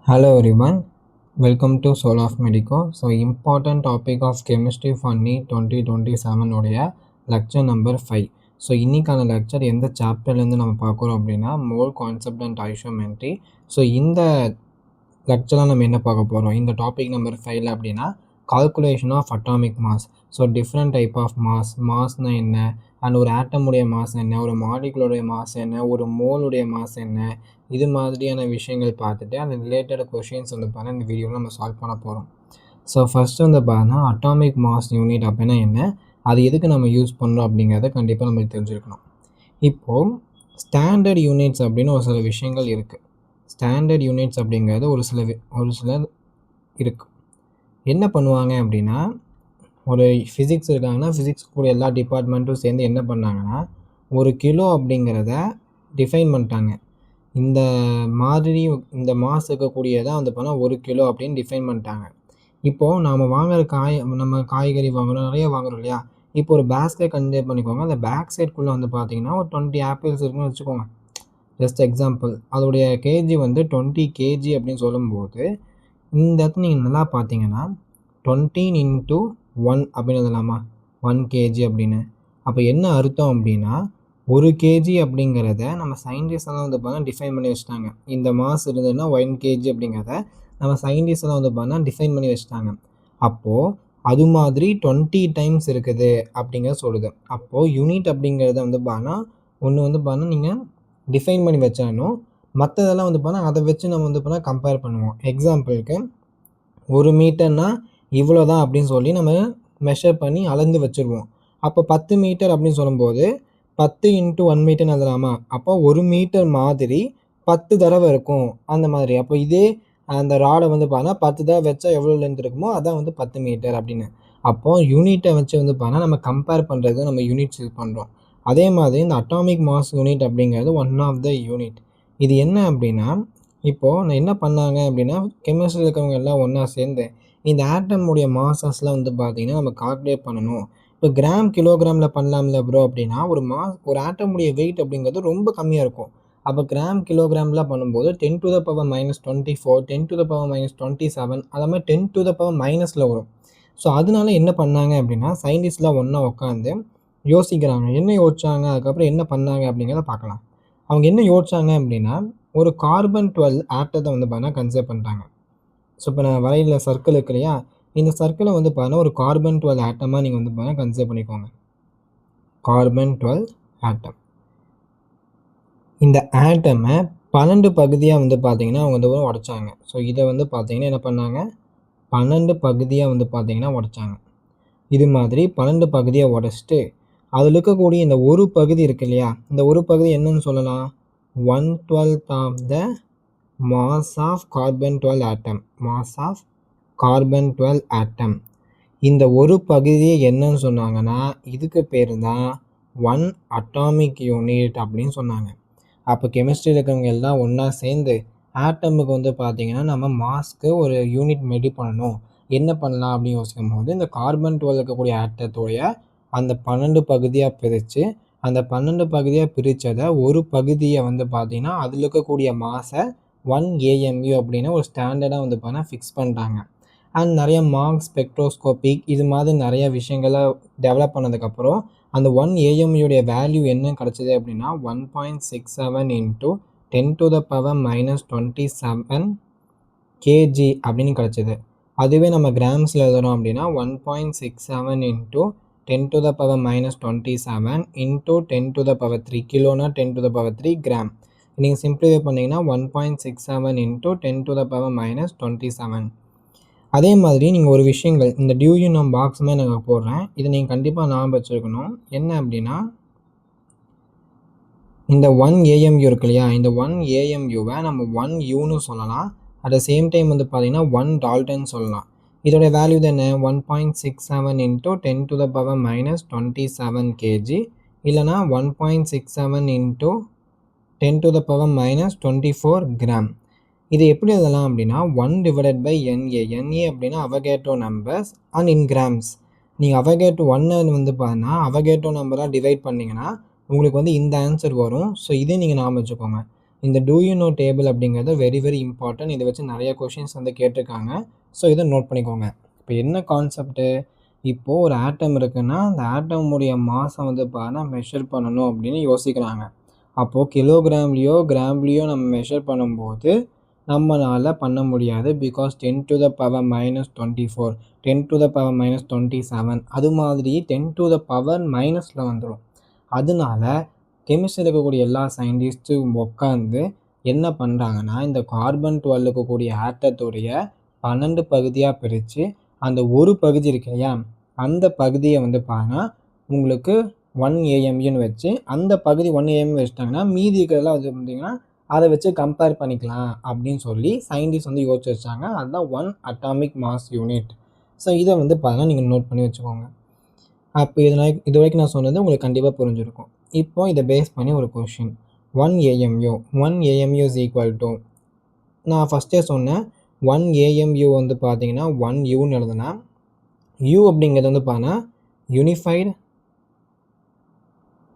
Hello everyone, welcome to Soul of Medico. So important topic of chemistry for NEET 2027 உடைய lecture number 5. So இன்னைக்கான lecture எந்த சாப்டர்லேருந்து நம்ம பார்க்குறோம் அப்படின்னா மோல் கான்செப்ட் அண்ட் ஐசோமெட்ரி. ஸோ இந்த லெக்சரில் நம்ம என்ன பார்க்க போகிறோம் இந்த டாபிக் நம்பர் 5 அப்படின்னா calculation of atomic mass. So different type of மாஸ்னால் என்ன, அண்ட் ஒரு ஆட்டமுடைய மாஸ் என்ன, ஒரு மாலிகுலுடைய மாஸ் என்ன, ஒரு மோலுடைய மாஸ் என்ன, இது மாதிரியான விஷயங்கள் பார்த்துட்டு அந்த ரிலேட்டட் கொஷின்ஸ் வந்து பார்த்தா இந்த வீடியோவில் நம்ம சால்வ் பண்ண போகிறோம். ஸோ ஃபஸ்ட்டு வந்து பார்த்தா அட்டாமிக் மாஸ் யூனிட் அப்படின்னா என்ன, அது எதுக்கு நம்ம யூஸ் பண்ணுறோம் அப்படிங்கிறத கண்டிப்பாக நம்ம தெரிஞ்சுருக்கணும். இப்போது ஸ்டாண்டர்ட் யூனிட்ஸ் அப்படின்னு ஒரு சில விஷயங்கள் இருக்குது. ஸ்டாண்டர்ட் யூனிட்ஸ் அப்படிங்கிறது ஒரு சில இருக்குது. என்ன பண்ணுவாங்க அப்படின்னா, ஒரு ஃபிசிக்ஸ் இருக்காங்கன்னா ஃபிசிக்ஸ் கூட எல்லா டிபார்ட்மெண்ட்டும் சேர்ந்து என்ன பண்ணாங்கன்னா, ஒரு கிலோ அப்படிங்கிறத டிஃபைன் பண்ணிட்டாங்க. இந்த மாதிரி இந்த மாஸ் இருக்கக்கூடியதான் வந்து பார்த்தா 1 கிலோ அப்படின்னு டிஃபைன் பண்ணிட்டாங்க. இப்போது நாம் வாங்குகிற நம்ம காய்கறி வாங்குகிறோம், நிறைய வாங்குகிறோம் இல்லையா. இப்போ ஒரு பேஸ்கெட் கன்சிடர் பண்ணிக்கோங்க. அந்த பேக் சைட்குள்ளே வந்து பார்த்தீங்கன்னா ஒரு 20 ஆப்பிள்ஸ் இருக்குன்னு வச்சுக்கோங்க. ஜஸ்ட் எக்ஸாம்பிள், அதோடைய கேஜி வந்து 20 கேஜி அப்படின்னு சொல்லும்போது இந்த இடத்துல நீங்கள் நல்லா பார்த்தீங்கன்னா 20 × 1 அப்படின்னு எழுதலாமா, 1 கேஜி அப்படின்னு. அப்போ என்ன அர்த்தம் அப்படின்னா, 1 கேஜி அப்படிங்கிறத நம்ம சயின்டிஸ்டெல்லாம் வந்து பார்த்தா டிஃபைன் பண்ணி வச்சுட்டாங்க. இந்த மாஸ் இருந்ததுன்னா 1 கேஜி அப்படிங்கிறத நம்ம சயின்டிஸ்டெல்லாம் வந்து பார்த்தா டிஃபைன் பண்ணி வச்சுட்டாங்க. அப்போது அது மாதிரி 20 டைம்ஸ் இருக்குது அப்படிங்கிறத சொல்லுது. அப்போது யூனிட் அப்படிங்கிறத வந்து பார்த்தா ஒன்று வந்து பார்த்தா நீங்கள் டிஃபைன் பண்ணி வச்சாலும் மற்றதெல்லாம் வந்து பார்த்தா அதை வச்சு நம்ம வந்து பார்த்தா கம்பேர் பண்ணுவோம். எக்ஸாம்பிளுக்கு 1 மீட்டர்னா இவ்வளோ தான் அப்படின்னு சொல்லி நம்ம மெஷர் பண்ணி அளந்து வச்சுருவோம். அப்போ 10 மீட்டர் அப்படின்னு சொல்லும்போது 10 × 1 மீட்டர்னு எழுதலாமா. அப்போ 1 மீட்டர் மாதிரி 10 தடவை இருக்கும் அந்த மாதிரி. அப்போ இதே அந்த ராடை வந்து பார்த்தா 10 தடவை வச்சா எவ்வளோ லென்த் இருக்குமோ அதான் வந்து 10 மீட்டர் அப்படின்னு. அப்போது யூனிட்டை வச்சு வந்து பார்த்தா நம்ம கம்பேர் பண்ணுறது நம்ம யூனிட்ஸ் யூஸ் பண்ணுறோம். அதே மாதிரி இந்த அட்டாமிக் மாஸ் யூனிட் அப்படிங்கிறது ஒன் ஆஃப் த யூனிட். இது என்ன அப்படின்னா, இப்போது நான் என்ன பண்ணாங்க அப்படின்னா கெமிஸ்ட்ரியில் இருக்கிறவங்க எல்லாம் ஒன்றா சேர்ந்து இந்த ஆட்டமுடைய மாசஸ்லாம் வந்து பார்த்திங்கன்னா நம்ம கால்குலேட் பண்ணணும். இப்போ கிராம் கிலோகிராமில் பண்ணலாம்ல ப்ரோ அப்படின்னா, ஒரு ஆட்டமுடைய வெயிட் அப்படிங்கிறது ரொம்ப கம்மியாக இருக்கும். அப்போ கிராம் கிலோகிராம்லாம் பண்ணும்போது 10⁻⁻24, 10⁻⁻27 அது மாதிரி 10⁻⁻ வரும். ஸோ அதனால என்ன பண்ணாங்க அப்படின்னா சயின்டிஸ்ட்லாம் ஒன்றா உட்காந்து யோசிக்கிறாங்க. என்ன யோசிச்சாங்க, அதுக்கப்புறம் என்ன பண்ணாங்க அப்படிங்கிறத பார்க்கலாம். அவங்க என்ன யோசிச்சாங்க அப்படின்னா, ஒரு கார்பன் 12 ஆட்டத்தை வந்து பார்த்தீங்கன்னா கன்சிடர் பண்ணிட்டாங்க. ஸோ இப்போ நான் வரையில சர்க்கிள் இருக்கு இல்லையா, இந்த சர்க்கிளை வந்து பார்த்தீங்கன்னா ஒரு கார்பன் 12 ஆட்டமாக நீங்கள் வந்து பார்த்தீங்கன்னா கன்சிடர் பண்ணிக்கோங்க. Carbon 12 atom. இந்த ஆட்டமை 12 பகுதியாக வந்து பார்த்தீங்கன்னா அவங்க வந்து உடைச்சாங்க. ஸோ இதை வந்து பார்த்தீங்கன்னா என்ன பண்ணாங்க, 12 பகுதியாக வந்து பார்த்தீங்கன்னா உடைச்சாங்க. இது மாதிரி 12 பகுதியை உடைச்சிட்டு அதில் இருக்கக்கூடிய இந்த ஒரு பகுதி இருக்கு இல்லையா, இந்த ஒரு பகுதி என்னன்னு சொல்லலாம், 1/12 of the mass of carbon 12 atom. Mass of carbon 12 atom. இந்த ஒரு பகுதியை என்னன்னு சொன்னாங்கன்னா இதுக்கு பேர் தான் 1 அட்டாமிக் யூனிட் அப்படின்னு சொன்னாங்க. அப்போ கெமிஸ்ட்ரியில் இருக்கிறவங்க எல்லாம் ஒன்றா சேர்ந்து ஆட்டமுக்கு வந்து பார்த்திங்கன்னா நம்ம மாஸ்க்கு ஒரு யூனிட் மெடி பண்ணணும், என்ன பண்ணலாம் அப்படின்னு யோசிக்கும் போது இந்த கார்பன் 12 இருக்கக்கூடிய ஆட்டத்தோடைய அந்த 12 பகுதியாக பிரித்து அந்த 12 பகுதியாக பிரித்ததை ஒரு பகுதியை வந்து பார்த்திங்கன்னா அதில் இருக்கக்கூடிய மாஸை 1 AMU அப்படின்னு ஒரு ஸ்டாண்டர்டாக வந்து பார்த்தீங்கன்னா ஃபிக்ஸ் பண்ணிட்டாங்க. அண்ட் நிறைய மார்க் ஸ்பெக்ட்ரோஸ்கோபிக் இது மாதிரி நிறைய விஷயங்களை டெவலப் பண்ணதுக்கப்புறம் அந்த 1 AMUடைய வேல்யூ என்ன கிடச்சிது அப்படின்னா 1.67 × 10⁻⁻27 kg அப்படின்னு கிடச்சிது. அதுவே நம்ம கிராம்ஸில் எழுதுறோம் அப்படின்னா 1.67 × 10⁻⁻27 × 10⁻3 கிலோனா 10⁻3 கிராம். நீங்கள் சிம்பிளிஃபை பண்ணிங்கன்னா 1.67 × 10⁻⁻27. அதே மாதிரி நீங்கள் ஒரு விஷயங்கள் இந்த டியூயும் நான் பாக்ஸுமே நாங்கள் போடுறேன், இதை நீங்கள் கண்டிப்பாக ஞாபகம் வச்சுருக்கணும். என்ன அப்படின்னா இந்த 1 AMU இருக்கு இல்லையா, இந்த 1 AMUவை நம்ம 1 Uன்னு சொல்லலாம். அட் த சேம் டைம் வந்து பார்த்திங்கன்னா 1 டால்டன் சொல்லலாம். இதோடைய வேல்யூ தானே 1.67 × 10⁻⁻27 kg இல்லைனா 1.67 × 10⁻⁻24 கிராம். இது எப்படி எழுதலாம் அப்படின்னா 1/NA. NA அப்படின்னா Avogadro numbers and in grams. நீங்கள் அவகேட்ரோ 1 வந்து பார்த்தீங்கன்னா அவகேட்ரோ நம்பராக டிவைட் பண்ணிங்கன்னா உங்களுக்கு வந்து இந்த ஆன்சர் வரும். ஸோ இதே நீங்கள் ஞாபகம் வச்சுக்கோங்க. இந்த டூ யூ நோ டேபிள் அப்படிங்கிறது வெரி வெரி இம்பார்ட்டன்ட். இதை வச்சு நிறைய கொஷின்ஸ் வந்து கேட்டிருக்காங்க. ஸோ இதை நோட் பண்ணிக்கோங்க. இப்போ என்ன கான்செப்ட்டு, இப்போது ஒரு ஆட்டம் இருக்குன்னா அந்த ஆட்டமுடைய மாஸை வந்து மெஷர் பண்ணணும் அப்படின்னு யோசிக்கிறாங்க. அப்போது கிலோகிராம்லேயோ கிராம்லேயோ நம்ம மெஷர் பண்ணும்போது நம்மளால் பண்ண முடியாது. பிகாஸ் 10⁻24 10⁻27 அது மாதிரி 10⁻- வந்துடும். அதனால கெமிஸ்ட்ரியில் இருக்கக்கூடிய எல்லா சயின்டிஸ்ட்டும் உட்காந்து என்ன பண்ணுறாங்கன்னா, இந்த கார்பன் 12 இருக்கக்கூடிய ஆட்டத்துடைய 12 பகுதியாக பிரித்து அந்த ஒரு பகுதி இருக்கு இல்லையா, அந்த பகுதியை வந்து உங்களுக்கு 1 AMUன்னு வச்சு அந்த பகுதி 1 AMU வச்சுட்டாங்கன்னா மீதி இருக்கிறதெல்லாம் வந்து பார்த்திங்கன்னா அதை வச்சு கம்பேர் பண்ணிக்கலாம் அப்படின்னு சொல்லி சயின்டிஸ்ட் வந்து யோசிச்சு வச்சாங்க. அதுதான் 1 அட்டாமிக் மாஸ் யூனிட். ஸோ இதை வந்து நீங்கள் நோட் பண்ணி வச்சுக்கோங்க. அப்போ இது வரைக்கும் நான் சொன்னது உங்களுக்கு கண்டிப்பாக புரிஞ்சிருக்கும். இப்போ இதை பேஸ் பண்ணி ஒரு question, 1 AMU is equal to, நான் ஃபஸ்ட்டே சொன்னேன் 1 AMU வந்து பார்த்தீங்கன்னா 1 Uன்னு எழுதுனா, U அப்படிங்கிறது வந்து unified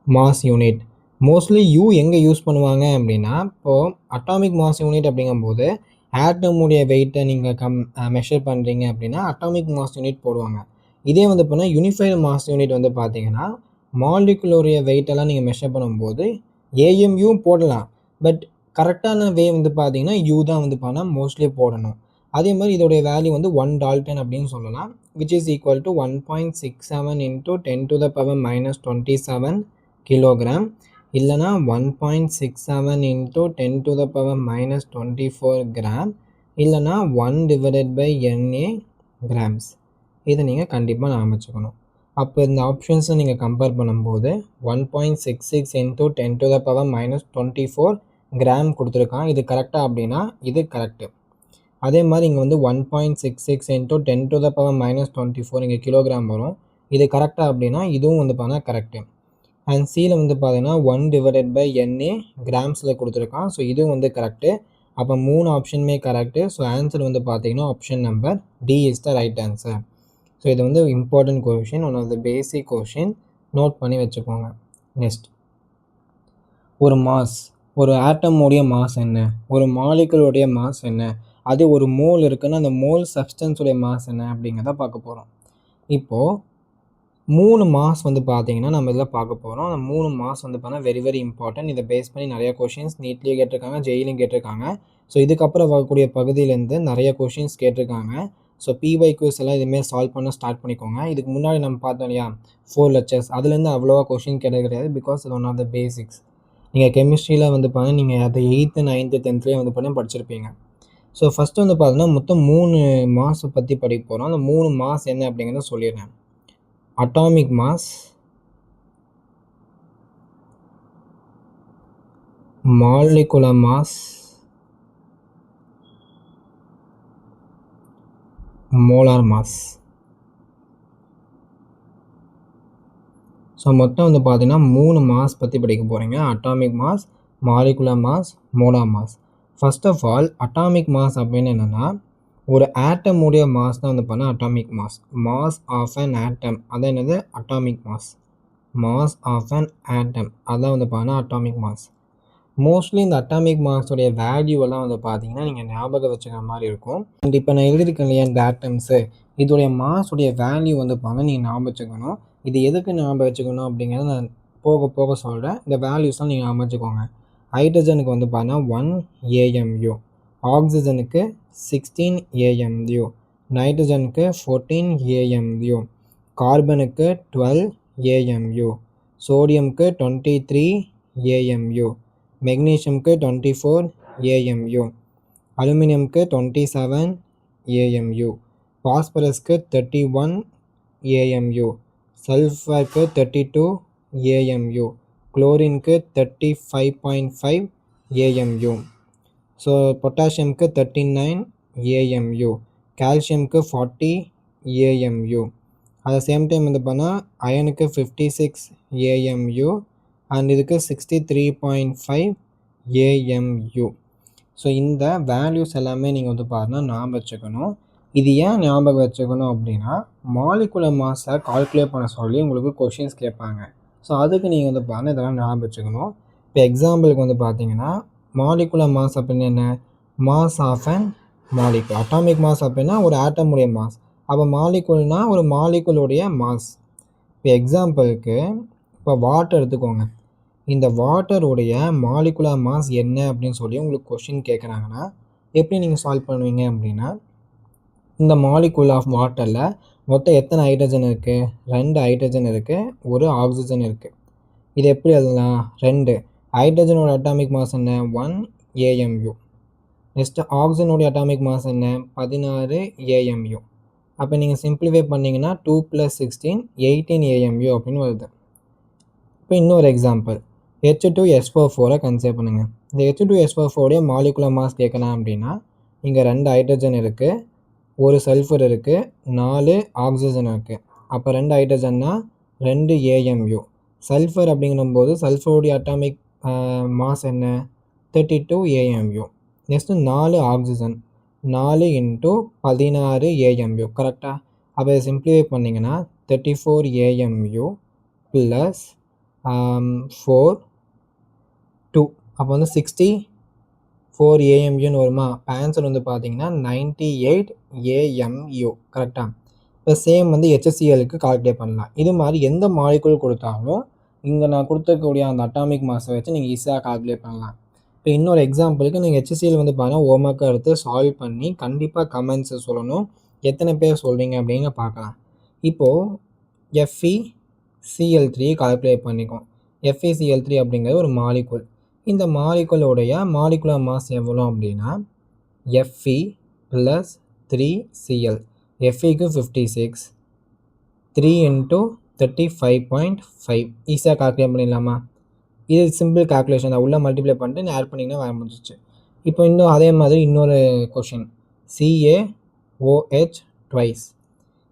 mass unit. Mostly U எங்கே யூஸ் பண்ணுவாங்க அப்படின்னா, இப்போது அட்டாமிக் மாஸ் யூனிட் அப்படிங்கும்போது ஆட்டமுடைய வெயிட்டை நீங்கள் மெஷர் பண்ணுறீங்க அப்படின்னா அட்டாமிக் மாஸ் யூனிட் போடுவாங்க. இதே வந்து யூனிஃபைடு மாஸ் யூனிட் வந்து பார்த்தீங்கன்னா மாலிகுலோடைய வெயிட்டெல்லாம் நீங்கள் மெஷர் பண்ணும்போது AMU போடலாம். பட் கரெக்டான வே வந்து பார்த்தீங்கன்னா U தான் வந்து மோஸ்ட்லி போடணும். அதே மாதிரி இதோடைய வேல்யூ வந்து 1 டால்டன் அப்படின்னு சொல்லலாம், which is equal to 1.67 into 10⁻27 kilogram, இல்லைனா 1.67 இன்ட்டு 10⁻24 கிராம், இல்லைனா 1/NA கிராம்ஸ். இதை நீங்கள் கண்டிப்பாக ஞாபகம் வச்சுக்கணும். அப்போ இந்த ஆப்ஷன்ஸை நீங்கள் கம்பேர் பண்ணும்போது 1.66 இன்ட்டு 10⁻24 கிராம் கொடுத்துருக்கான். இது கரெக்டாக அப்படின்னா இது கரெக்டு. அதே மாதிரி இங்கே வந்து 1.66 இன்ட்டு 10⁻24 இங்கே கிலோகிராம் வரும். இது கரெக்டாக அப்படின்னா இதுவும் வந்து கரெக்டு. அண்ட் சியில் வந்து பார்த்தீங்கன்னா 1/NA கிராம்ஸில் கொடுத்துருக்கான். ஸோ இதுவும் வந்து கரெக்டு. அப்போ 3 ஆப்ஷனுமே கரெக்டு. ஸோ ஆன்சர் வந்து பார்த்தீங்கன்னா option number D is the right answer. So இது வந்து important question, one of the basic question, note பண்ணி வச்சுக்கோங்க. நெக்ஸ்ட், ஒரு மாஸ், ஒரு ஆட்டமுடைய மாஸ் என்ன, ஒரு மாலிகுலுடைய மாஸ் என்ன, அது ஒரு மோல் இருக்குன்னா அந்த மோல் சப்ஸ்டன்ஸுடைய மாஸ் என்ன அப்படிங்கிறத பார்க்க போகிறோம். இப்போது 3 மாஸ் வந்து பார்த்தீங்கன்னா நம்ம இதில் பார்க்க போகிறோம். அந்த 3 மாஸ் வந்து வெரி வெரி இம்பார்ட்டன்ட். இதை பேஸ் பண்ணி நிறைய கொஷின்ஸ் நீட்லேயும் கேட்டிருக்காங்க, ஜெயிலையும் கேட்டிருக்காங்க. ஸோ இதுக்கப்புறம் வரக்கூடிய பகுதியிலேருந்து நிறைய கொஷின்ஸ் கேட்டிருக்காங்க. ஸோ PYQs எல்லாம் இதுமாரி சால்வ் பண்ண ஸ்டார்ட் பண்ணிக்கோங்க. இதுக்கு முன்னாடி நம்ம பார்த்தோம் இல்லையா 4 லெக்சர்ஸ், அதுலேருந்து அவ்வளோவா கொஷின் கிடையாது. பிகாஸ் இது ஒன் ஆஃப் த பேசிக்ஸ். நீங்கள் கெமிஸ்ட்ரியில் வந்து நீங்கள் அதை 8th 9th 10th வந்து படிச்சிருப்பீங்க. ஸோ ஃபஸ்ட்டு வந்து பார்த்தீங்கன்னா மொத்தம் 3 மாஸை பற்றி படிக்க போகிறோம். அந்த 3 மாஸ் என்ன அப்படிங்கிறத சொல்லிடுறேன். Atomic mass, molecular mass, molar mass. So மொத்தம் வந்து பார்த்தீங்கன்னா 3 மாஸ் பற்றி படிக்க போகிறீங்க. Atomic mass, molecular mass, molar mass. First of all atomic mass அப்படின்னு என்னென்னா, ஒரு ஆட்டமுடைய மாஸ் தான் வந்து atomic mass. Mass of an atom, அதான் என்னது atomic mass. Mass of an atom, அதான் வந்து அட்டாமிக் மாஸ். மோஸ்ட்லி இந்த அட்டாமிக் மாஸோடைய வேல்யூவெல்லாம் வந்து பார்த்தீங்கன்னா நீங்கள் ஞாபகம் வச்சுக்கிற மாதிரி இருக்கும். அண்ட் இப்போ நான் எழுதியிருக்கேன் இல்லையா இந்த ஆட்டம்ஸு, இதோடைய மாஸுடைய வேல்யூ வந்து நீங்கள் ஞாபகம் வச்சுக்கணும். இது எதுக்கு ஞாபகம் வச்சுக்கணும் அப்படிங்கிறத நான் போக போக சொல்கிறேன். இந்த வேல்யூஸ்லாம் நீங்கள் ஞாபகம் வச்சுக்கோங்க. ஹைட்ரஜனுக்கு வந்து 1 AMU, ஆக்சிஜனுக்கு 16 AMU, நைட்ரஜனுக்கு 14 AMU, கார்பனுக்கு 12 AMU, சோடியமுக்கு 23 AMU, மெக்னீஷியமுக்கு 24 AMU, அலுமினியமுக்கு 27 AMU, பாஸ்பரஸ்க்கு 31 AMU, சல்ஃபருக்கு 32 AMU, குளோரினுக்கு 35.5 AMU, ஸோ பொட்டாசியமுக்கு 39 AMU, கால்சியமுக்கு 40 AMU. அட் சேம் டைம் வந்து அயனுக்கு 56 AMU அண்ட் இதுக்கு 63.5 AMU. ஸோ இந்த வேல்யூஸ் எல்லாமே நீங்கள் வந்து ஞாபகம் வச்சுக்கணும். இது ஏன் ஞாபகம் வச்சுக்கணும் அப்படின்னா, மாலிகுலர் மாஸை கால்குலேட் பண்ண சொல்லி உங்களுக்கு கொஷின்ஸ் கேட்பாங்க. ஸோ அதுக்கு நீங்கள் வந்து இதெல்லாம் ஞாபகம் வச்சுக்கணும். இப்போ எக்ஸாம்பிளுக்கு வந்து பார்த்தீங்கன்னா மாலிகுலர் மாஸ் அப்படின்னு என்ன? Mass of an molecule. Atomic mass அப்படின்னா ஒரு ஆட்டமுடைய மாஸ். அப்போ மாலிகுல்னா ஒரு மாலிகுலுடைய மாஸ். இப்போ எக்ஸாம்பிளுக்கு இப்போ வாட்டர் எடுத்துக்கோங்க. இந்த வாட்டருடைய மாலிகுலர் மாஸ் என்ன அப்படின்னு சொல்லி உங்களுக்கு கொஷின் கேட்குறாங்கன்னா எப்படி நீங்கள் சால்வ் பண்ணுவீங்க அப்படின்னா, இந்த மாலிகுல் ஆஃப் வாட்டரில் மொத்தம் எத்தனை ஹைட்ரஜன் இருக்குது? 2 ஹைட்ரஜன் இருக்குது, ஒரு ஆக்சிஜன் இருக்குது. இது எப்படி எழுதலாம்? 2 ஹைட்ரஜனோட அட்டாமிக் மாஸ் என்ன? 1 AMU. நெக்ஸ்ட்டு ஆக்சிஜனோடைய அட்டாமிக் மாஸ் என்ன? 16 AMU. அப்போ நீங்கள் சிம்பிளிஃபை பண்ணிங்கன்னா 2 + 16 18 AMU அப்படின்னு வருது. இப்போ இன்னொரு எக்ஸாம்பிள், H2SO4 கன்சிடர் பண்ணுங்கள். இந்த H2SO4 மாலிகுலர் மாஸ் கேட்கலாம் அப்படின்னா, இங்கே 2 ஹைட்ரஜன் இருக்குது, ஒரு சல்ஃபர் இருக்குது, 4 ஆக்சிஜன் இருக்குது. அப்போ 2 ஹைட்ரஜன்னா 2 AMU. சல்ஃபர் அப்படிங்கும்போது சல்ஃபருடைய அட்டாமிக் மாஸ் என்ன? 32 AMU. Next 4 oxygen, 4 × 16 AMU. கரெக்டாக? அப்போ இதை சிம்பிளிஃபை பண்ணிங்கன்னா 34 AMU + 4 2. அப்போ வந்து 64 AMUன்னு வருமா? ஆன்சர் வந்து பார்த்தீங்கன்னா 98 AMU. கரெக்டாக? இப்போ சேம் வந்து HClக்கு கால்குலேட் பண்ணலாம். இது மாதிரி எந்த மாலிகுல் கொடுத்தாலும் இங்கே நான் கொடுத்துருக்கக்கூடிய அந்த அட்டாமிக் மாஸை வச்சு நீங்கள் ஈஸியாக கால்குலேட் பண்ணலாம். இப்போ இன்னொரு எக்ஸாம்பிளுக்கு நீங்கள் HCl வந்து பார்த்தீங்கன்னா ஹோம்ஒர்க்காக எடுத்து சால்வ் பண்ணி கண்டிப்பாக கமெண்ட்ஸை சொல்லணும். எத்தனை பேர் சொல்கிறீங்க அப்படிங்க பார்க்கலாம். இப்போது FeCl3 கால்குலேட் பண்ணிக்கும். FeCl3 அப்படிங்கிறது ஒரு மாலிகுல். இந்த மாலிகுலோடைய மாலிகுலர் மாஸ் எவ்வளோ அப்படின்னா Fe + 3Cl. Feக்கு 56, 3 × 35.5. ஈஸியாக கால்குலேட் பண்ணிடலாமா? இது சிம்பிள் கால்குலேஷன் தான். உள்ளே மல்டிப்ளை பண்ணிட்டு நான் ஆட் பண்ணிங்கன்னா வர முடிஞ்சிச்சு. இப்போ இன்னும் அதே மாதிரி இன்னொரு கொஷின், CaOH ட்வைஸ்.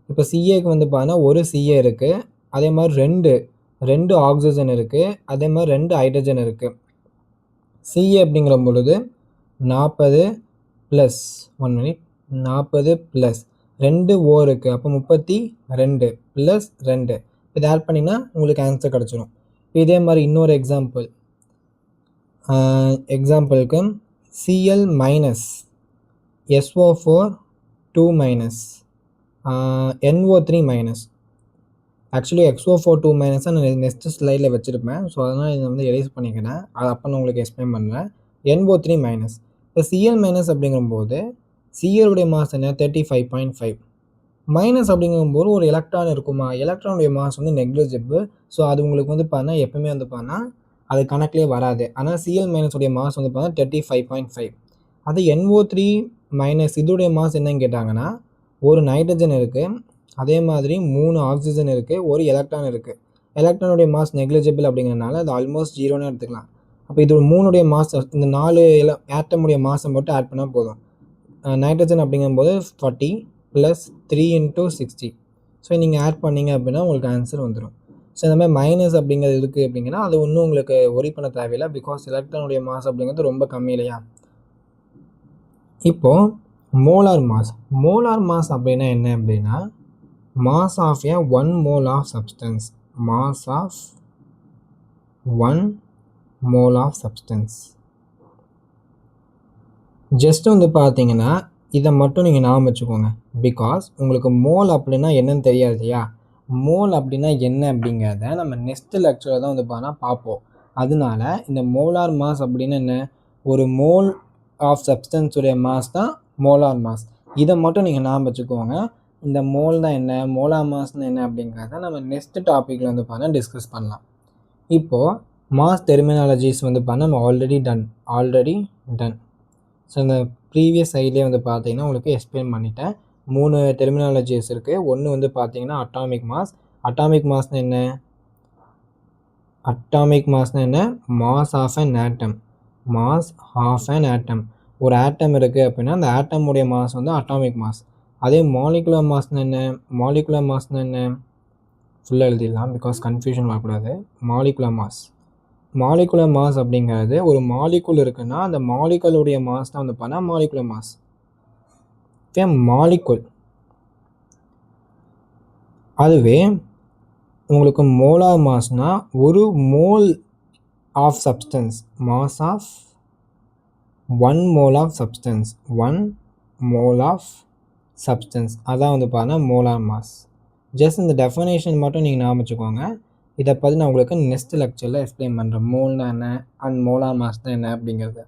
இப்போ CAக்கு வந்து பார்த்தீங்கன்னா ஒரு CA இருக்குது, அதே மாதிரி ரெண்டு ஆக்சிஜன் இருக்குது, அதே மாதிரி 2 ஹைட்ரஜன் இருக்குது. CA அப்படிங்கிற பொழுது 40 + 1 மினிட் 40 + 2 O இருக்குது, அப்போ 32 + 2. இதை ஆட் பண்ணிங்கன்னா உங்களுக்கு ஆன்சர் கிடச்சிடும். இதே மாதிரி இன்னொரு எக்ஸாம்பிளுக்கு Cl - SO4 2 - NO3 - actually XO4 2 - நான் நெக்ஸ்ட் ஸ்லைடில் வச்சுருப்பேன். ஸோ அதனால் இதை வந்து எரேஸ் பண்ணிக்கிறேன். அது அப்போ நான் உங்களுக்கு எக்ஸ்பிளைன் பண்ணுறேன். NO3 - இப்போ Cl- அப்படிங்கும்போது Cl மாஸ் என்ன? 35.5. மைனஸ் அப்படிங்கும்போது ஒரு எலக்ட்ரான் இருக்குமா? எலக்ட்ரானுடைய மாஸ் வந்து நெக்லிஜிபிள். ஸோ அது உங்களுக்கு வந்து பார்த்தீங்கன்னா எப்பவுமே வந்து பார்த்தீங்கன்னா அது கணக்கிலே வராது. ஆனால் Cl- உடைய மாஸ் வந்து பார்த்தீங்கன்னா 35.5. அது NO3 - இதோடைய மாஸ் என்னன்னு கேட்டாங்கன்னா, ஒரு நைட்ரஜன் இருக்குது, அதே மாதிரி 3 ஆக்சிஜன் இருக்குது, ஒரு எலக்ட்ரான் இருக்குது. எலக்ட்ரானுடைய மாஸ் நெக்லிஜிபிள் அப்படிங்கிறனால அது ஆல்மோஸ்ட் 0ன்னு எடுத்துக்கலாம். அப்போ இது 3 மாஸ், இந்த 4 ஆட்டமுடைய மாஸை மட்டும் ஆட் பண்ணால் போதும். நைட்ரஜன் அப்படிங்கும்போது 40 + 3 × 60. ஸோ நீங்கள் ஆட் பண்ணிங்க அப்படின்னா உங்களுக்கு ஆன்சர் வந்துடும். ஸோ இந்த மாதிரி மைனஸ் அப்படிங்கிறது இருக்குது அப்படிங்கன்னா அது ஒன்றும் உங்களுக்கு ஒரி பண்ண தேவையில்லை. பிகாஸ் எலக்ட்ரானுடைய மாஸ் அப்படிங்கிறது ரொம்ப கம்மி இல்லையா? இப்போது மோலார் மாஸ் அப்படின்னா என்ன அப்படின்னா, mass of a 1 mole of substance. Mass of 1 mole of substance. Just வந்து பார்த்தீங்கன்னா இதை மட்டும் நீங்கள் ஞாபகம் வச்சுக்கோங்க. பிகாஸ் உங்களுக்கு மோல் அப்படின்னா என்னன்னு தெரியாது இல்லையா? மோல் அப்படின்னா என்ன அப்படிங்கிறத நம்ம நெக்ஸ்ட் லெக்சரில் தான் வந்து பார்த்தீங்கன்னா பார்ப்போம். அதனால இந்த மோலார் மாஸ் அப்படின்னு என்ன? ஒரு மோல் ஆஃப் சப்ஸ்டன்ஸுடைய மாஸ் தான் மோலார் மாஸ். இதை மட்டும் நீங்கள் ஞாபகம் வச்சுக்கோங்க. இந்த மோல் தான் என்ன, மோலார் மாஸ்ன்னு என்ன அப்படிங்கிறத நம்ம நெக்ஸ்ட் டாப்பிக்கில் வந்து பார்த்தீங்கன்னா டிஸ்கஸ் பண்ணலாம். இப்போது மாஸ் டெர்மினாலஜிஸ் வந்து பார்த்தா நம்ம ஆல்ரெடி டன். ஸோ இந்த ப்ரீவியஸ் சைட்லேயே வந்து பார்த்தீங்கன்னா உங்களுக்கு எக்ஸ்பிளைன் பண்ணிட்டேன். 3 டெர்மினாலஜிஸ் இருக்குது. ஒன்று வந்து பார்த்தீங்கன்னா அட்டாமிக் மாஸ். அட்டாமிக் மாஸ்னால் என்ன? Mass of an atom. Mass of an atom. ஒரு ஆட்டம் இருக்குது அப்படின்னா அந்த ஆட்டமுடைய மாஸ் வந்து அட்டாமிக் மாஸ். அதே மாலிகுலர் மாஸ்னால் என்ன? ஃபுல்லாக எழுதிடலாம், பிகாஸ் கன்ஃபியூஷன் வரக்கூடாது. மாலிகுலர் மாஸ் அப்படிங்கிறது ஒரு மாலிகுல் இருக்குன்னா அந்த மாலிகுலுடைய மாஸ் தான் வந்து பார்த்தா மாலிகுலர் மாஸ். மாலிகுல். அதுவே உங்களுக்கு மோலார் மாஸ்னா ஒரு mole of substance. Mass of 1 mole of substance, 1 mole of substance, அதான் வந்து பார்த்தீங்கன்னா மோலார் மாஸ். ஜஸ்ட் இந்த டெஃபனேஷன் மட்டும் நீங்கள் ஞாபகம் வச்சுக்கோங்க. இதை பற்றி நான் உங்களுக்கு நெக்ஸ்ட் லெக்சரில் எக்ஸ்பிளைன் பண்ணுறேன். மோல்னா என்ன அண்ட் மோலார் மாஸ் தான் என்ன அப்படிங்கிறது.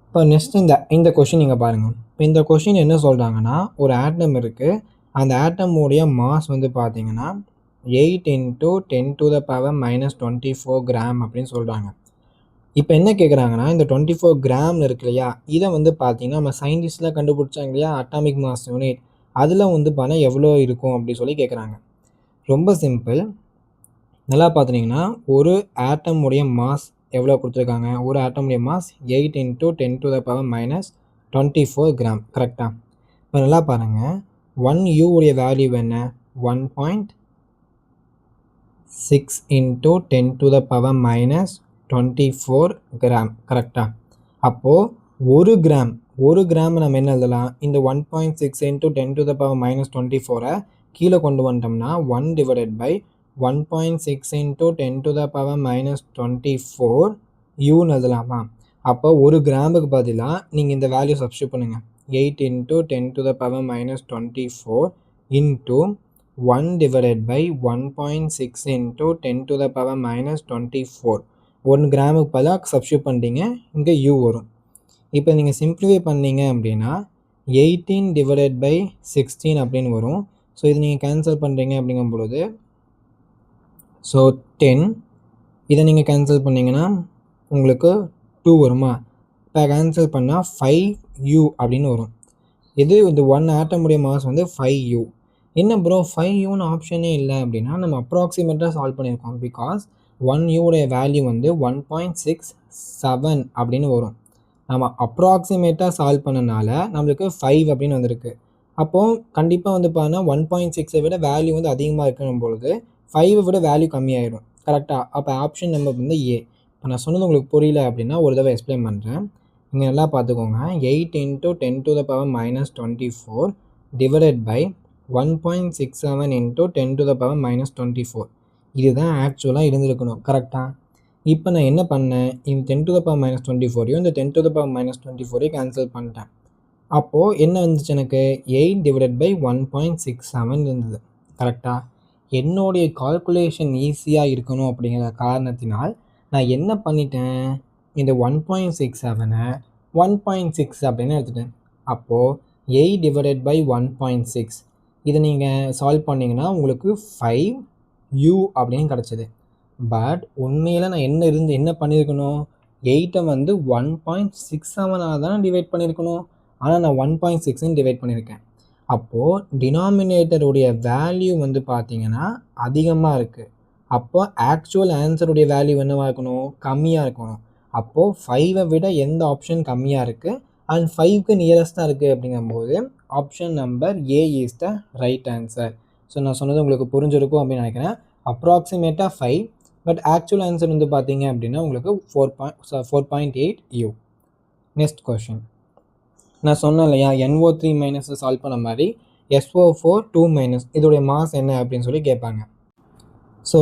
இப்போ நெக்ஸ்ட் இந்த கொஷின் நீங்கள் பாருங்கள். இப்போ இந்த கொஷின் என்ன சொல்கிறாங்கன்னா, ஒரு ஆட்டம் இருக்குது, அந்த ஆட்டமுடைய மாஸ் வந்து பார்த்தீங்கன்னா 8 × 10⁻⁻24 கிராம் அப்படின்னு சொல்கிறாங்க. இப்போ என்ன கேட்குறாங்கன்னா, இந்த 24 கிராம் இருக்கு இல்லையா, இதை வந்து பார்த்தீங்கன்னா நம்ம சயின்டிஸ்ட்லாம் கண்டுபிடிச்சாங்க இல்லையா அட்டாமிக் மாஸ் யூனிட், அதில் வந்து பார்த்தா எவ்வளோ இருக்கும் அப்படி சொல்லி கேட்குறாங்க. ரொம்ப சிம்பிள். நல்லா பார்த்துட்டிங்கன்னா ஒரு ஆட்டமுடைய மாஸ் எவ்வளோ கொடுத்துருக்காங்க, ஒரு ஆட்டமுடைய மாஸ் 8 × 10⁻⁻24 கிராம். கரெக்டாக? இப்போ நல்லா பாருங்கள், 1U உடைய வேல்யூ என்ன, 1.6 × 10⁻⁻24 கிராம். கரெக்டாக? அப்போது ஒரு கிராம் நம்ம என்ன எழுதலாம், இந்த 1.6 × 10⁻⁻24 கீழே கொண்டு வந்துட்டோம்னா 1/1.6 × 10⁻⁻24 யூன்னு எழுதலாமா? அப்போ ஒரு கிராமுக்கு பதிலாக நீங்கள் இந்த வேல்யூ சப்ஸ்டியூட் பண்ணுங்கள். 8 × 10⁻⁻24 இன்ட்டு 1/1.6 × 10⁻⁻24. 1 கிராமுக்கு பதிலாக சப்ஸ்டியூட் பண்ணிட்டீங்க, இங்கே யூ வரும். இப்போ நீங்கள் சிம்பிளிஃபை பண்ணீங்க அப்படின்னா 18/16 அப்படின்னு வரும். ஸோ இது நீங்கள் கேன்சல் பண்ணுறீங்க அப்படிங்கும் பொழுது ஸோ 10, இதை நீங்கள் கேன்சல் பண்ணிங்கன்னா உங்களுக்கு 2 வருமா? இப்போ கேன்சல் பண்ணால் 5U அப்படின்னு வரும். இது இந்த 1 ஆட்டமுடைய மாஸ் வந்து 5U. என்ன ப்ரோ 5Uன்னு ஆப்ஷனே இல்லை அப்படின்னா, நம்ம அப்ராக்சிமேட்டாக சால்வ் பண்ணியிருக்கோம். பிகாஸ் 1U உடைய வேல்யூ வந்து 1.67 அப்படின்னு வரும். நம்ம அப்ராக்சிமேட்டாக சால்வ் பண்ணனால நம்மளுக்கு 5 அப்படின்னு வந்திருக்கு. அப்போது கண்டிப்பாக வந்து பார்த்தீங்கன்னா 1.6 விட வேல்யூ வந்து அதிகமாக இருக்கணும் பொழுது 5 விட வேல்யூ கம்மியாயிடும். கரெக்டாக? அப்போ ஆப்ஷன் நம்பர் வந்து ஏ. இப்போ நான் சொன்னது உங்களுக்கு புரியல அப்படின்னா ஒரு தடவை எக்ஸ்பிளைன் பண்ணுறேன். நீங்கள் நல்லா பார்த்துக்கோங்க. 8 × 10⁻⁻24 டிவைடட் பை 1.67 × 10⁻⁻24. இதுதான் ஆக்சுவலாக இருந்திருக்கணும். கரெக்டாக? இப்போ நான் என்ன பண்ணேன், இந்த 10⁻⁻24 இந்த 10⁻⁻24 கேன்சல் பண்ணிட்டேன். அப்போது என்ன வந்துச்சு, எனக்கு 8/1.67 இருந்தது. கரெக்டாக? என்னுடைய கால்குலேஷன் ஈஸியாக இருக்கணும் அப்படிங்கிற காரணத்தினால் நான் என்ன பண்ணிட்டேன், இந்த 1.67 1.6 அப்படின்னு எடுத்துட்டேன். அப்போது 8/1.6 இதை நீங்கள் சால்வ் பண்ணிங்கன்னா உங்களுக்கு 5U அப்படின்னு கிடச்சிது. பட் உண்மையில் நான் என்ன பண்ணியிருக்கணும், 8 வந்து 1.67 தானே டிவைட் பண்ணியிருக்கணும். ஆனால் நான் 1.6ன்னு டிவைட் பண்ணியிருக்கேன். அப்போது டினாமினேட்டருடைய வேல்யூ வந்து பார்த்தீங்கன்னா அதிகமாக இருக்குது. அப்போ ஆக்சுவல் ஆன்சருடைய வேல்யூ என்னவாக இருக்கணும், கம்மியாக இருக்கணும். அப்போது 5ஐ விட எந்த ஆப்ஷன் கம்மியாக இருக்குது அண்ட் 5க்கு நியரஸ்ட்டாக இருக்குது அப்படிங்கும்போது option number A is the right answer. So நான் சொன்னது உங்களுக்கு புரிஞ்சிருக்கும் அப்படின்னு நினைக்கிறேன். அப்ராக்சிமேட்டாக 5, பட் ஆக்சுவல் ஆன்சர் வந்து பார்த்தீங்க அப்படின்னா உங்களுக்கு 4.8U. Next question. நான் சொன்னேன் இல்லையா NO3- சால்வ் பண்ண மாதிரி SO4 2- இதோடைய மாஸ் என்ன அப்படின்னு சொல்லி கேட்பாங்க. ஸோ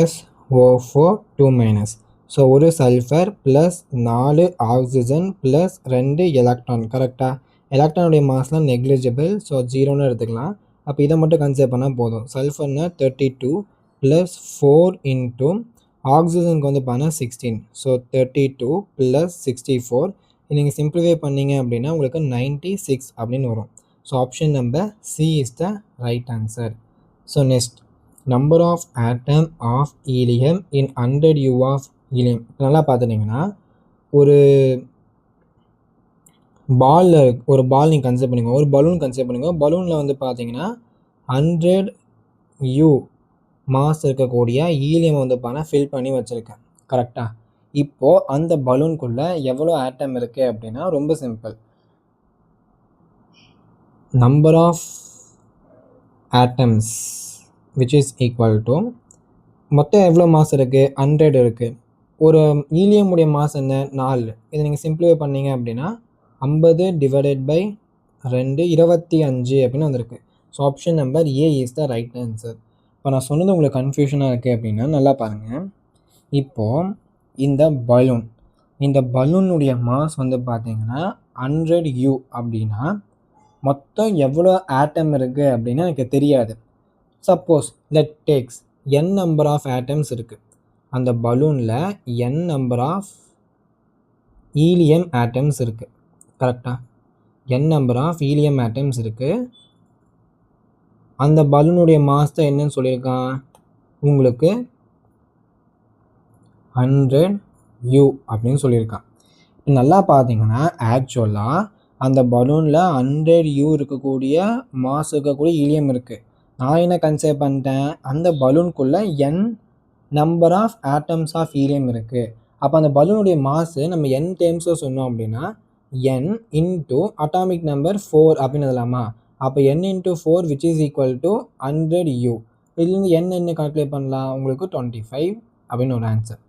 SO4 2-, ஸோ ஒரு sulphur plus 4 oxygen plus 2 electron. கரெக்டாக? எலக்ட்ரானுடைய மாஸ்லாம் நெக்லிஜிபிள், ஸோ 0ன்னு எடுத்துக்கலாம். அப்போ இதை மட்டும் கன்சிடர் பண்ணால் போதும். சல்ஃபர்னா 32 ப்ளஸ் 4 இன்ட்டு ஆக்சிஜனுக்கு வந்து பார்த்தா 16, ஸோ 32 ப்ளஸ் 64. நீங்கள் சிம்பிளிஃபை பண்ணீங்க அப்படின்னா உங்களுக்கு 96 அப்படின்னு வரும். So option number C is the right answer. So next, number of atom of helium in 100U of helium. நல்லா பார்த்துட்டிங்கன்னா ஒரு பால் நீங்கள் கன்சிடர் பண்ணுங்க, ஒரு பலூன் கன்சிடர் பண்ணுங்க. பலூனில் வந்து பார்த்தீங்கன்னா 100U மாஸ் இருக்கக்கூடிய ஹீலியம் வந்து பார்த்தா ஃபில் பண்ணி வச்சுருக்கேன். கரெக்டாக? இப்போது அந்த பலூனுக்குள்ளே எவ்வளோ ஆட்டம் இருக்குது அப்படின்னா ரொம்ப simple. Number of atoms which is equal to மொத்தம் எவ்வளோ மாஸ் இருக்குது, 100 இருக்குது. ஒரு ஹீலியம் உடைய மாஸ் என்ன, 4. இதை நீங்கள் சிம்பிளிஃபை பண்ணீங்க அப்படின்னா 50 டிவைடட் பை 2 25 அப்படின்னு வந்திருக்கு. So option number A is the right answer. இப்போ நான் சொன்னது உங்களுக்கு கன்ஃபியூஷனாக இருக்குது அப்படின்னா நல்லா பாருங்கள். இப்போது இந்த பலூன் இந்த பலூனுடைய மாஸ் வந்து பார்த்தீங்கன்னா 100 U அப்படின்னா மொத்தம் எவ்வளோ ஆட்டம் இருக்குது அப்படின்னு எனக்கு தெரியாது. Suppose let takes n number of atoms இருக்குது. அந்த பலூனில் n number of helium atoms இருக்குது. கரெக்டாக n number of helium atoms இருக்குது. அந்த பலூனுடைய மாஸ் தான் என்னன்னு சொல்லியிருக்கான் உங்களுக்கு 100U அப்படின்னு சொல்லியிருக்கான். நல்லா பார்த்தீங்கன்னா ஆக்சுவலாக அந்த பலூனில் 100U இருக்கக்கூடிய மாஸ் இருக்கக்கூடிய ஹீலியம் இருக்குது. நான் என்ன கன்சிடர் பண்ணிட்டேன், அந்த பலூனுக்குள்ளே n number of atoms of helium இருக்குது. அப்போ அந்த பலூனுடைய மாசு நம்ம n டைம்ஸில் சொன்னோம் அப்படின்னா n இன்ட்டு அட்டாமிக் நம்பர் 4 அப்படின்னு எழுதலாமா? அப்போ n into 4 which is equal to 100U. இதுலேருந்து n என்ன கால்குலேட் பண்ணலாம், உங்களுக்கு 25 அப்படின்னு ஒரு ஆன்சர்.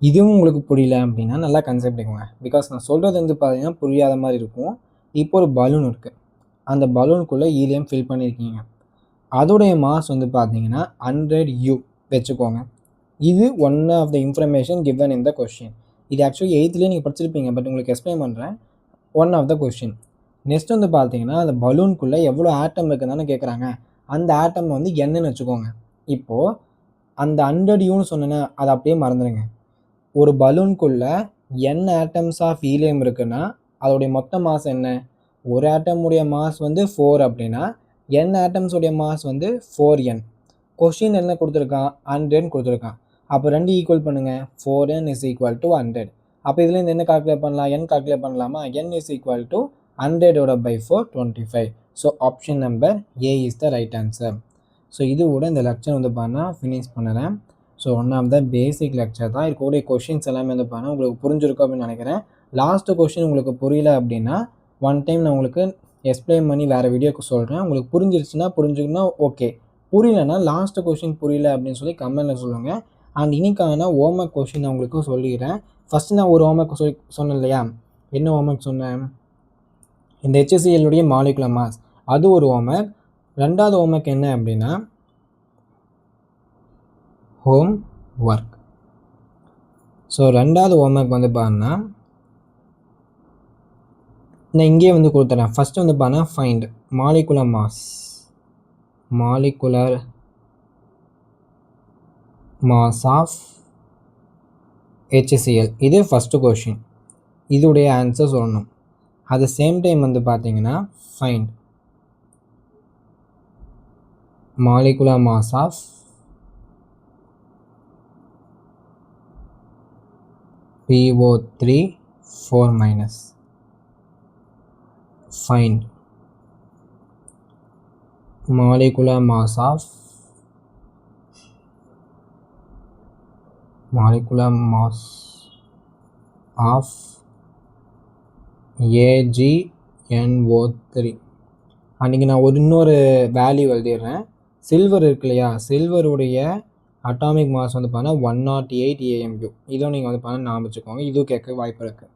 இதுவும் உங்களுக்கு புரியல அப்படின்னா நல்லா கன்செப்ட் எடுக்குங்க. பிகாஸ் நான் சொல்கிறது வந்து பார்த்தீங்கன்னா புரியாத மாதிரி இருக்கும். இப்போ ஒரு பலூன் இருக்குது, அந்த பலூனுக்குள்ளே ஹீலியம் ஃபில் பண்ணியிருக்கீங்க. அதோடைய மாஸ் வந்து பார்த்தீங்கன்னா 100U வச்சுக்கோங்க. இது one of the information given in the question. இது ஆக்சுவலி 8லேயே நீங்கள் படிச்சிருப்பீங்க, பட் உங்களுக்கு எக்ஸ்பிளைன் பண்ணுறேன். One of the question. Next வந்து பார்த்தீங்கன்னா அந்த பலூனுக்குள்ளே எவ்வளோ ஆட்டம் இருக்குதுன்னு கேட்குறாங்க. அந்த ஆட்டம் வந்து என்னன்னு வச்சுக்கோங்க. இப்போது அந்த 100Uன்னு சொன்னேன்னா அதை அப்படியே மறந்துடுங்க. ஒரு பலூனுக்குள்ளே n ஆட்டம்ஸ் ஆஃப் ஹீலியம் இருக்குன்னா அதோடைய மொத்த மாஸ் என்ன? ஒரு ஆட்டமுடைய மாஸ் வந்து 4 அப்படின்னா n ஆட்டம்ஸோடைய மாஸ் வந்து 4n. கொஸ்டின் என்ன கொடுத்துருக்கான், 100 கொடுத்துருக்கான். அப்போ ரெண்டு ஈக்குவல் பண்ணுங்கள். 4n is equal to 100. அப்போ இதுலேருந்து என்ன கால்குலேட் பண்ணலாம், n கால்குலேட் பண்ணலாமா? n is equal to 100/4 25. So option number A is the right answer. So இது கூட இந்த லெக்சர் வந்து பார்த்தா ஃபினிஷ் பண்ணுறேன். So one of the basic lecture தான். இருக்கக்கூடிய கொஷின்ஸ் எல்லாமே வந்து பார்த்தா உங்களுக்கு புரிஞ்சிருக்கும் அப்படின்னு நினைக்கிறேன். லாஸ்ட்டு கொஷின் உங்களுக்கு புரியல அப்படின்னா ஒன் டைம் நான் உங்களுக்கு எக்ஸ்பிளைன் பண்ணி வேறு வீடியோக்கு சொல்கிறேன். உங்களுக்கு புரிஞ்சிருச்சுன்னா புரிஞ்சுக்கணும், ஓகே. புரியலன்னா லாஸ்ட்டு கொஷின் புரியல அப்படின்னு சொல்லி கமெண்ட்டில் சொல்லுங்கள். அண்ட் இன்னைக்கான ஹோம்ஒர்க் கொஷின் நான் உங்களுக்கு சொல்லிக்கிறேன். ஃபஸ்ட்டு நான் ஒரு ஹோம்ஒர்க் சொன்னேன் இல்லையா, என்ன ஹோம்ஒர்க் சொன்னேன், இந்த HCl மாலிகுலர் மாஸ், அது ஒரு ஹோம்ஒர்க். ரெண்டாவது ஹோம்ஒர்க் என்ன அப்படின்னா ஹோம் ஒர்க். ஸோ ரெண்டாவது ஹோம்ஒர்க் வந்து பார்த்தீங்கன்னா நான் இங்கேயே வந்து கொடுத்துறேன். ஃபஸ்ட்டு வந்து பார்த்தீங்கன்னா find molecular mass, molecular mass of HCl. இது ஃபஸ்ட்டு கொஷின், இதுடைய ஆன்சர் சொல்லணும். அட் த சேம் டைம் வந்து பார்த்தீங்கன்னா find molecular mass of PO3 4-. Find molecular mass of AgNO3. அன்றைக்கி நான் இன்னொரு வேல்யூ எழுதிடுறேன். சில்வர் இருக்கு இல்லையா, சில்வருடைய அட்டாமிக் மாஸ் வந்து பார்த்தா 108 AMU. இதுவும் நீங்கள் வந்து பார்த்தா ஞாபகம் வச்சுக்கோங்க, இதுவும் கேட்க வாய்ப்பு இருக்குது.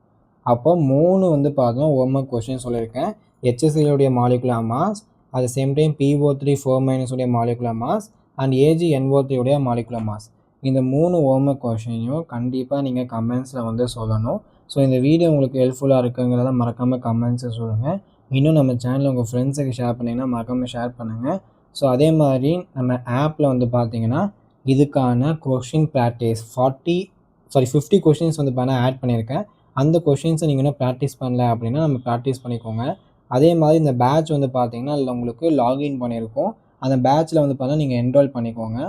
அப்போ 3 வந்து பார்த்தோம் ஹோம்ஒர்க் கொஸ்டின் சொல்லியிருக்கேன். HCl molecular mass, at the same time PO3 4- molecular mass and AgNO3 molecular mass. இந்த 3 ஹோம்ஒர்க் கொஸ்டினையும் கண்டிப்பாக நீங்கள் கமெண்ட்ஸில் வந்து சொல்லணும். ஸோ இந்த வீடியோ உங்களுக்கு ஹெல்ப்ஃபுல்லாக இருக்குங்கிறத மறக்காமல் கமெண்ட்ஸை சொல்லுங்கள். இன்னும் நம்ம சேனலில் உங்கள் ஃப்ரெண்ட்ஸுக்கு ஷேர் பண்ணிங்கன்னா மறக்காமல் ஷேர் பண்ணுங்கள். ஸோ அதே மாதிரி நம்ம ஆப்பில் வந்து பார்த்தீங்கன்னா இதுக்கான கொஷின் ப்ராக்டிஸ் 50 கொஷின்ஸ் வந்து பார்த்தா ஆட் பண்ணியிருக்கேன். அந்த கொஷின்ஸை நீங்கள் இன்னும் ப்ராக்டிஸ் பண்ணல அப்படின்னா நம்ம ப்ராக்டிஸ் பண்ணிக்கோங்க. அதே மாதிரி இந்த பேட்ச் வந்து பார்த்தீங்கன்னா அதில் உங்களுக்கு லாகின் பண்ணியிருக்கோம். அந்த பேட்சில் வந்து பார்த்தா நீங்கள் என்ரோல் பண்ணிக்கோங்க.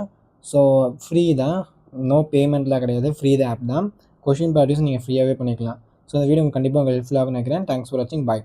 ஸோ ஃப்ரீ தான், நோ பேமெண்ட்லாம் கிடையாது, ஃப்ரீ த ஆப் தான். கொஷின் ப்ராக்டிஸ் நீங்கள் ஃப்ரீயாகவே பண்ணிக்கலாம். ஸோ இந்த வீடியோ கண்டிப்பாக உங்களுக்கு ஹெல்ப்ஃபுல்லாக நினைக்கிறேன். தேங்க்ஸ் ஃபார் வாட்சிங், பாய்.